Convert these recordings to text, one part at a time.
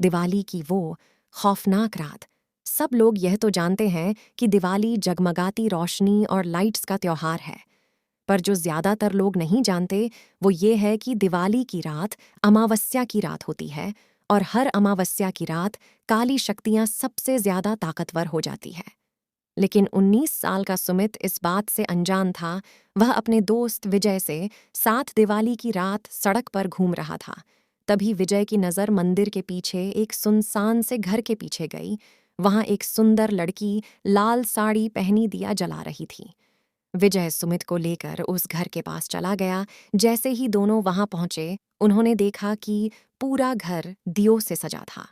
दिवाली की वो खौफनाक रात। सब लोग यह तो जानते हैं कि दिवाली जगमगाती रोशनी और लाइट्स का त्योहार है, पर जो ज़्यादातर लोग नहीं जानते वो ये है कि दिवाली की रात अमावस्या की रात होती है और हर अमावस्या की रात काली शक्तियाँ सबसे ज़्यादा ताकतवर हो जाती है। लेकिन 19 साल का सुमित इस बात से अनजान था। वह अपने दोस्त विजय से साथ दिवाली की रात सड़क पर घूम रहा था। तभी विजय की नज़र मंदिर के पीछे एक सुनसान से घर के पीछे गई। वहां एक सुंदर लड़की लाल साड़ी पहनी दिया जला रही थी। विजय सुमित को लेकर उस घर के पास चला गया। जैसे ही दोनों वहां पहुंचे, उन्होंने देखा कि पूरा घर दियों से सजा था।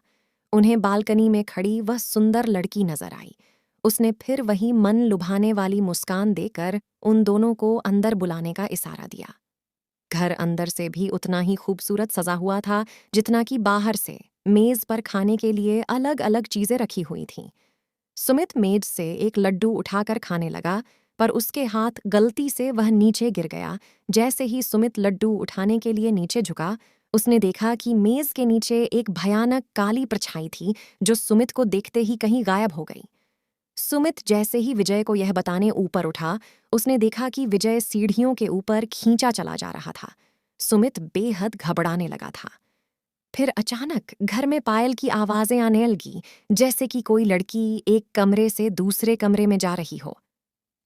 उन्हें बालकनी में खड़ी वह सुंदर लड़की नजर आई। उसने फिर वही मन लुभाने वाली मुस्कान देकर उन दोनों को अंदर बुलाने का इशारा दिया। घर अंदर से भी उतना ही खूबसूरत सजा हुआ था जितना कि बाहर से। मेज पर खाने के लिए अलग अलग चीजें रखी हुई थीं। सुमित मेज से एक लड्डू उठाकर खाने लगा, पर उसके हाथ गलती से वह नीचे गिर गया। जैसे ही सुमित लड्डू उठाने के लिए नीचे झुका, उसने देखा कि मेज के नीचे एक भयानक काली परछाई थी जो सुमित को देखते ही कहीं गायब हो गई। सुमित जैसे ही विजय को यह बताने ऊपर उठा, उसने देखा कि विजय सीढ़ियों के ऊपर खींचा चला जा रहा था। सुमित बेहद घबराने लगा था। फिर अचानक घर में पायल की आवाजें आने लगी, जैसे कि कोई लड़की एक कमरे से दूसरे कमरे में जा रही हो।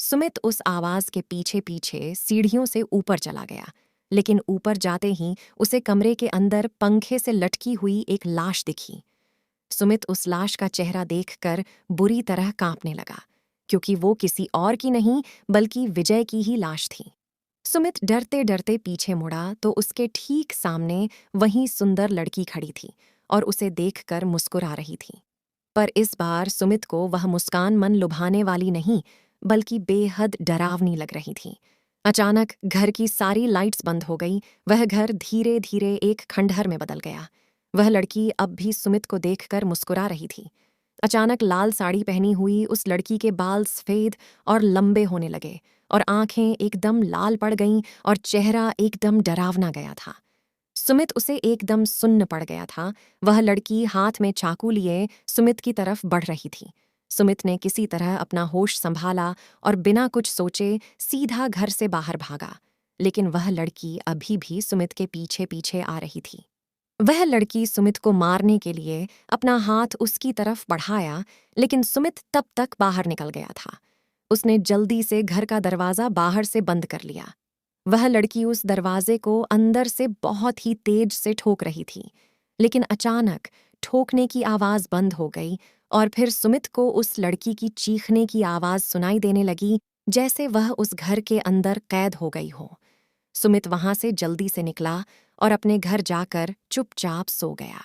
सुमित उस आवाज के पीछे पीछे सीढ़ियों से ऊपर चला गया, लेकिन ऊपर जाते ही उसे कमरे के अंदर पंखे से लटकी हुई एक लाश दिखी। सुमित उस लाश का चेहरा देखकर बुरी तरह कांपने लगा, क्योंकि वो किसी और की नहीं बल्कि विजय की ही लाश थी। सुमित डरते डरते पीछे मुड़ा तो उसके ठीक सामने वही सुंदर लड़की खड़ी थी और उसे देखकर मुस्कुरा रही थी। पर इस बार सुमित को वह मुस्कान मन लुभाने वाली नहीं बल्कि बेहद डरावनी लग रही थी। अचानक घर की सारी लाइट्स बंद हो गई। वह घर धीरे धीरे एक खंडहर में बदल गया। वह लड़की अब भी सुमित को देखकर मुस्कुरा रही थी। अचानक लाल साड़ी पहनी हुई उस लड़की के बाल सफेद और लंबे होने लगे और आंखें एकदम लाल पड़ गईं और चेहरा एकदम डरावना गया था। सुमित उसे एकदम सुन्न पड़ गया था। वह लड़की हाथ में चाकू लिए सुमित की तरफ बढ़ रही थी। सुमित ने किसी तरह अपना होश संभाला और बिना कुछ सोचे सीधा घर से बाहर भागा। लेकिन वह लड़की अभी भी सुमित के पीछे पीछे आ रही थी। वह लड़की सुमित को मारने के लिए अपना हाथ उसकी तरफ बढ़ाया, लेकिन सुमित तब तक बाहर निकल गया था। उसने जल्दी से घर का दरवाजा बाहर से बंद कर लिया। वह लड़की उस दरवाजे को अंदर से बहुत ही तेज से ठोक रही थी, लेकिन अचानक ठोकने की आवाज बंद हो गई और फिर सुमित को उस लड़की की चीखने की आवाज सुनाई देने लगी, जैसे वह उस घर के अंदर कैद हो गई हो। सुमित वहां से जल्दी से निकला और अपने घर जाकर चुपचाप सो गया।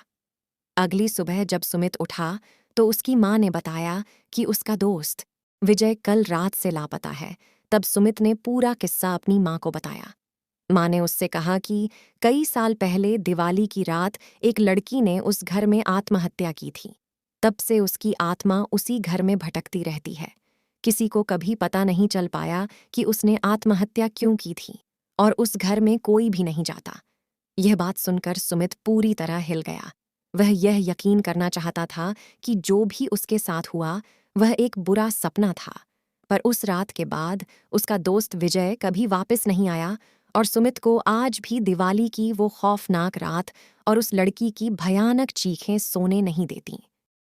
अगली सुबह जब सुमित उठा तो उसकी माँ ने बताया कि उसका दोस्त विजय कल रात से लापता है। तब सुमित ने पूरा किस्सा अपनी माँ को बताया। माँ ने उससे कहा कि कई साल पहले दिवाली की रात एक लड़की ने उस घर में आत्महत्या की थी। तब से उसकी आत्मा उसी घर में भटकती रहती है। किसी को कभी पता नहीं चल पाया कि उसने आत्महत्या क्यों की थी और उस घर में कोई भी नहीं जाता। यह बात सुनकर सुमित पूरी तरह हिल गया। वह यह यकीन करना चाहता था कि जो भी उसके साथ हुआ वह एक बुरा सपना था। पर उस रात के बाद उसका दोस्त विजय कभी वापस नहीं आया और सुमित को आज भी दिवाली की वो खौफनाक रात और उस लड़की की भयानक चीखें सोने नहीं देतीं।